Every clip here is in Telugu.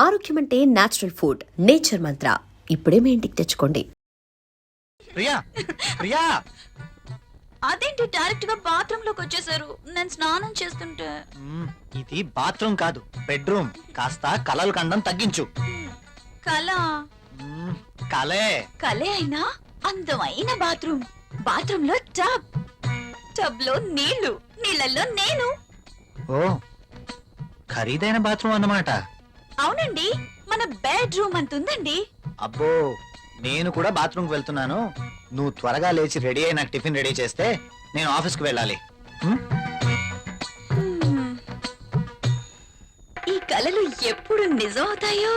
ఆరోగ్యం అంటే నేచురల్ ఫుడ్. నేచర్ మంత్ర ఇప్పుడే మీ ఇంటికి తెచ్చుకోండి. ప్రియా ప్రియా అదేంటి డైరెక్ట్ గా బాత్రూమ్ లోకి వచ్చేసారు? నేను స్నానం చేస్తుంటే. ఇది బాత్రూమ్ కాదు, బెడ్రూమ్. కాస్త కలలు కండం తగ్గించు. కళ కలే కలే అయినా అందమైన బాత్రూమ్. బాత్రూమ్ లో టబ్, టబ్ లో నీళ్లు, నీళ్ళల్లో నేను. ఓ, ఖరీదైన బాత్రూమ్ అన్నమాట. అవునండి, మన బెడ్రూమ్ అంతుందండి. అబ్బో, నేను కూడా బాత్రూమ్ కి వెళ్తున్నాను. నువ్వు త్వరగా లేచి రెడీ అయి నాకు టిఫిన్ రెడీ చేస్తే నేను ఆఫీస్ కు వెళ్ళాలి. ఈ కలలు ఎప్పుడు నిజం అవుతాయో.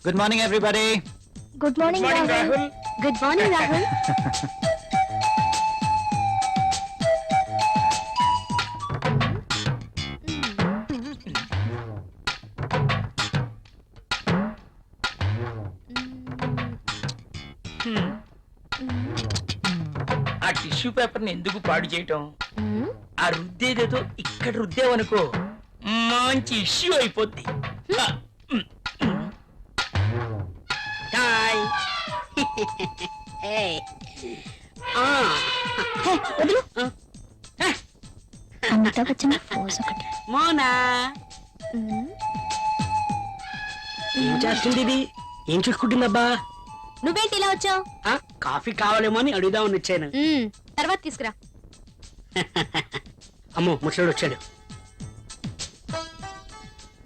Good morning everybody. Good morning Rahul. Good morning Rahul. ఆ టిష్యూ పేపర్ ని ఎందుకు పాడు చేయటం? ఆ రుద్దేదేదో ఇక్కడ రుద్దేవనుకో మంచి ఇష్యూ అయిపోద్ది. హాయ్. అమితాబ్ బచ్చన్ ఫోజ్ ఒకటి. మోనా ఏం చేస్తుంది ఇది? ఏం చూసుకుంటుందబ్బా? నువ్వేంటి ఇలా వచ్చావు? కాఫీ కావాలేమో అని అడుగుదామని వచ్చాను. తర్వాత తీసుకురా. అమ్మో, ముసలోడు వచ్చాడు.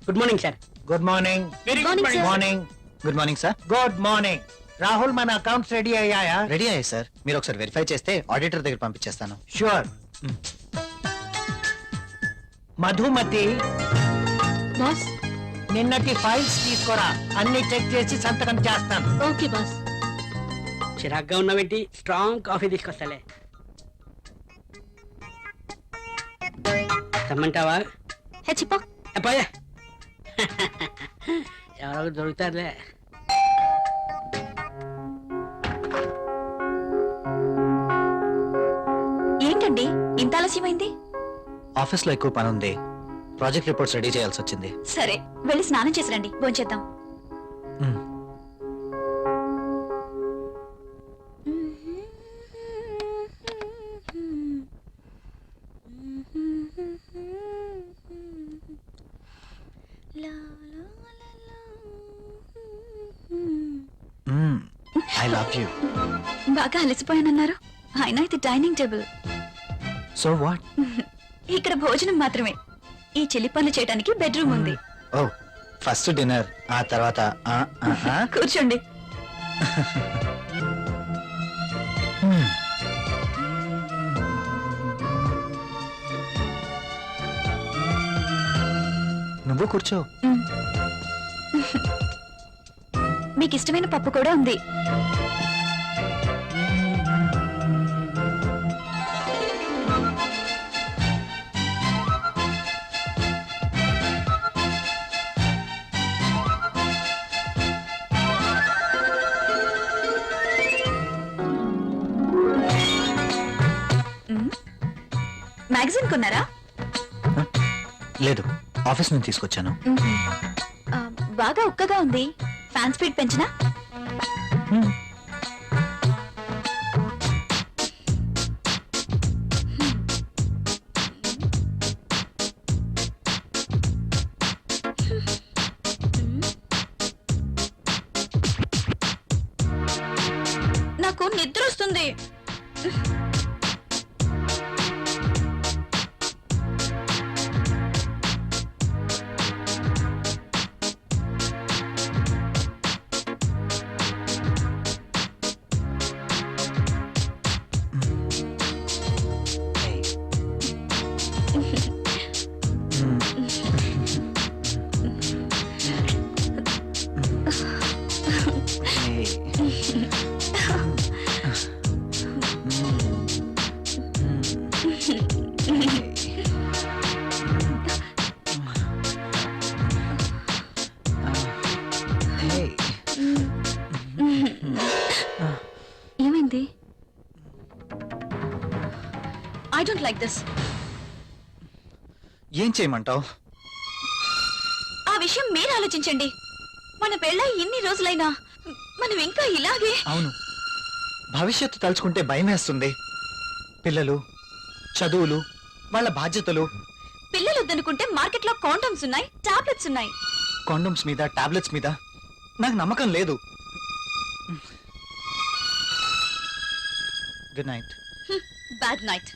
Good morning sir. Good morning. Very good morning, morning. Good morning sir. Good morning. Rahul, మన అకౌంట్స్ రెడీ అయ్యాయా? రెడీ అయ్యాయి సార్. మీరు ఒకసారి వెరిఫై చేస్తే ఆడిటర్ దగ్గర పంపించేస్తాను. షూర్. మధుమతి, బాస్. నిన్నటి ఫైల్స్ తీసుకురా. అన్ని చెక్ చేసి సంతకం చేస్తాను. Okay boss. చిరాగ్గా ఉన్నావేంటి? Strong coffee తీసుకొస్తాలే. రమ్మంటావా? హెచ్చిపో. పోయా. ఎవరో దొరుకుతారులే. ఏంటండి ఇంత ఆలస్యమైంది? ఆఫీస్ లో ఎక్కువ పని ఉంది. ప్రాజెక్ట్ రిపోర్ట్స్ రెడీ చేయాల్సి వచ్చింది. సరే, వెళ్ళి స్నానం చేసి రండి, భోంచేద్దాం. I love you. బాగా అలసిపోయానన్నారు. అయినా ఇది డైనింగ్ టేబుల్. So what? ఇక్కడ భోజనం మాత్రమే. ఈ చెల్లి పనులు చేయడానికి బెడ్రూమ్ ఉంది. ఓ, ఫస్ట్ డిన్నర్, ఆ తర్వాత కూర్చోండి. నువ్వు కూర్చో. మీకు ఇష్టమైన పప్పు కూడా ఉంది. మ్యాగజైన్ కొన్నారా? లేదు, ఆఫీస్ నుంచి తీసుకొచ్చాను. బాగా ఉక్కగా ఉంది. ఫ్యాన్ స్పీడ్ పెంచినా? నాకు నిద్ర వస్తుంది. Hey. I don't like this. ఏం చేయమంటావు? ఆ విషయం మీరు ఆలోచించండి. మన పెళ్ళై ఇన్ని రోజులైనా మనం ఇంకా ఇలాగే. అవును, భవిష్యత్తు తలుచుకుంటే భయం వేస్తుంది. పిల్లలు, చదువులు, వాళ్ళ బాధ్యతలు. పిల్లలు వద్దనుకుంటే మార్కెట్ లో కాండమ్స్ ఉన్నాయి, టాబ్లెట్స్ ఉన్నాయి. కాండమ్స్ మీద, టాబ్లెట్స్ మీద నాకు నమ్మకం లేదు. Good night. Bad night.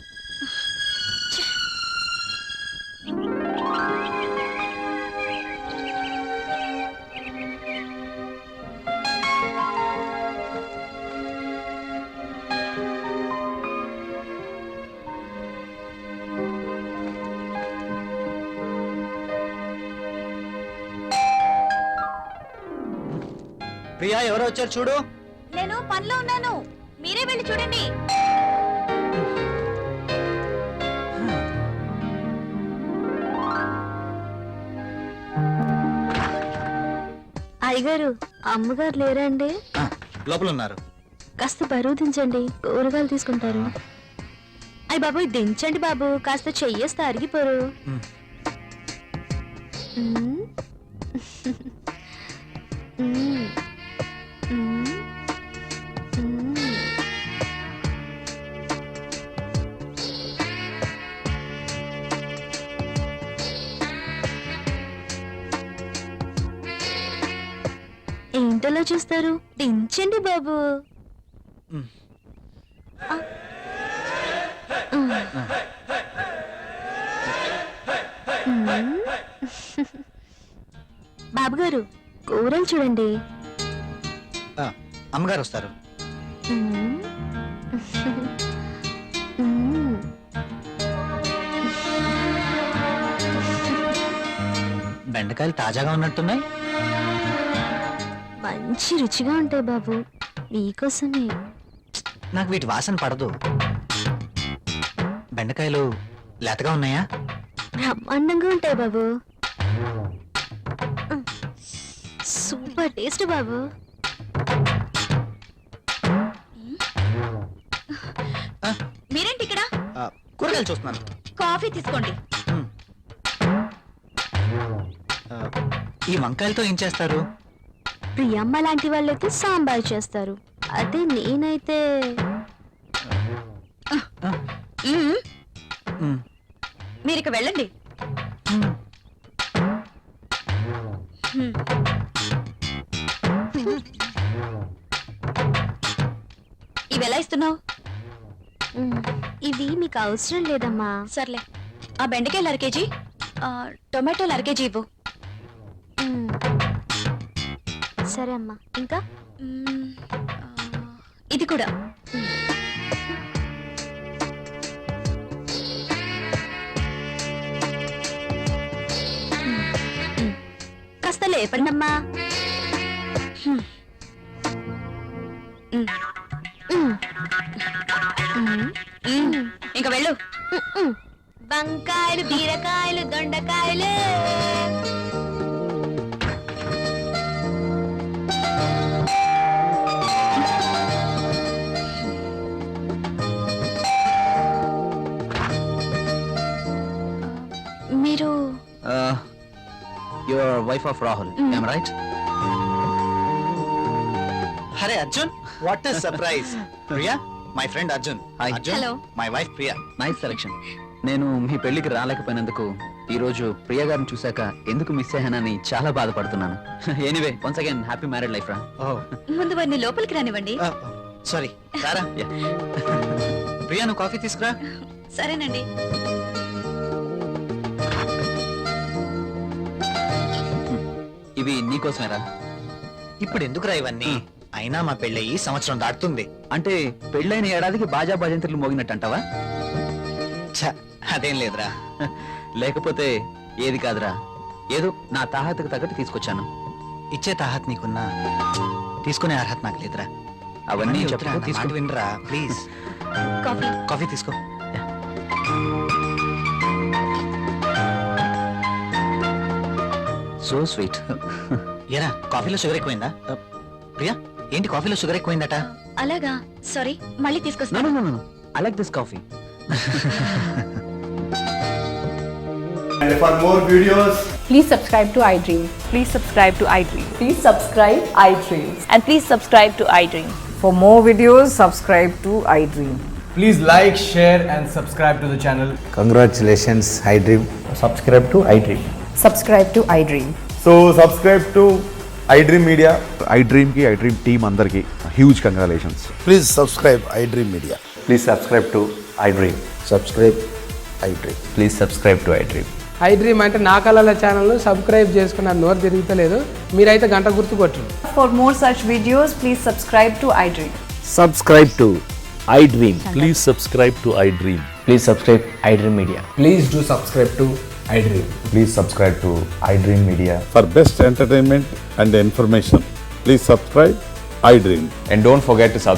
Priya, ఎవరో వచ్చారు చూడు. నేను పనిలో ఉన్నాను, మీరే వెళ్ళి చూడండి. అయ్యగారు, అమ్మగారు లేరండి? ఆ, లోపల ఉన్నారు. కాస్త బరువు దించండి, కూరగాయలు తీసుకుంటారు. అయ్య బాబు, దించండి బాబు, కాస్త చెయ్యేస్తే అరిగిపోరు. మ్. మ్. మ్. మ్. మ్. ఏంటలా చూస్తారు? దించండి బాబు. మ్. బాబు గారు, కూరలు చూడండి. ఆ, అమ్మగారు వస్తారు. మ్మ్. మ్మ్. బెండకాయలు తాజాగా ఉన్నట్టున్నాయి. మంచి రుచిగా ఉంటాయి బాబు, మీకోసమే. నాకు వీటి వాసన పడదు. బెండకాయలు లేతగా ఉన్నాయా? బ్రహ్మాండంగా ఉంటాయి బాబు. సూపర్ టేస్ట్ బాబు. మీరేంటి ఇక్కడ? ఆ, కూరగాయలు చూస్తున్నాను. కాఫీ తీసుకోండి. మ్. ఆ, ఈ వంకాయలతో ఏం చేస్తారు? ప్రియమ్మ లాంటి వాళ్ళైతే సాంబార్ చేస్తారు, అదే నేనైతే మ్మ్. మ్. మీరు ఇక వెళ్ళండి. మ్. మ్మ్. ఇవి ఎలా ఇస్తున్నావు? ఇవి మీకు అవసరం లేదమ్మా. సర్లే, ఆ బెండకాయలు 1/2 కేజీ, టొమాటోలు 1/2 కేజీ ఇవ్వు. మ్మ్. సరే అమ్మా. ఇంకా మ్మ్. ఇది కూడా. కాస్త లేపండి అమ్మా. మ్మ్. మ్మ్. ఇంకా వెళ్ళు. వంకాయలు, బీరకాయలు, దొండకాయలు. మీరు your wife of Rahul, am I right? అరే Arjun, what is surprise. Priya, my friend Arjun. Arjun, Hello. My wife Priya. Nice selection. నేను మీ పెళ్లికి రాలేకపోయినందుకు ఈ రోజు ప్రియ గారిని చూశాక ఎందుకు మిస్ అయ్యానని చాలా బాధపడుతున్నాను. Anyway, once again happy married life రా. ముందు వారిని లోపలికి రానివ్వండి. సారీ, రారా. ప్రియా, నువ్వు కాఫీ తీసుకురా. సరేనండి. ఇవి నీకోసమేరా. ఇప్పుడు ఎందుకురా ఇవన్నీ? అయినా మా పెళ్ళయి సంవత్సరం దాటుతుంది. అంటే పెళ్ళైన ఏడాదికి బాజా భజంత్రులు మోగినట్టు అంటావా? ఛ, అదేం లేదురా. లేకపోతే ఏది కాదురా, ఏదో నా తాహతకు తగ్గట్టు తీసుకొచ్చాను. ఇచ్చే తాహత్ నీకున్నా, తీసుకునే అర్హత నాకు లేదురా. అవన్నీ వద్దురా, చెప్పుకో, నా మాట తీసుకో. వినరా ప్లీజ్. కాఫీ. కాఫీ తీసుకో. So sweet. ఏరా, కాఫీలో షుగర్ ఎక్కువైందా? ప్రియా, ఏంటి కాఫీలో షుగర్ ఎక్కువైందట? అలాగా, సారీ, మళ్ళీ నో తీసుకొస్తాను. No no no, I like this coffee. And for more videos, Please subscribe to iDream. Please subscribe to iDream. Please subscribe iDream. And please subscribe to iDream. For more videos, subscribe to iDream. please like, share, and subscribe to the channel. Congratulations iDream. Subscribe to iDream. Subscribe to iDream. So subscribe to iDream Media. iDream కి iDream టీమ్ అందరికి huge congratulations. Please subscribe iDream media. Please subscribe to iDream. Subscribe iDream. Please subscribe to iDream. iDream అంటే నా కళల ఛానల్ సబ్స్క్రైబ్ చేసుకున్న నోరు తిరుగుతలేదు. మీరైతే గంట గుర్తు కొట్టండి. For more such videos, please subscribe to iDream. Subscribe to iDream. Please subscribe to iDream. Please subscribe iDream Media. Please do subscribe to iDream. Please subscribe to iDream Media. For best entertainment and information, please subscribe iDream. And don't forget to subscribe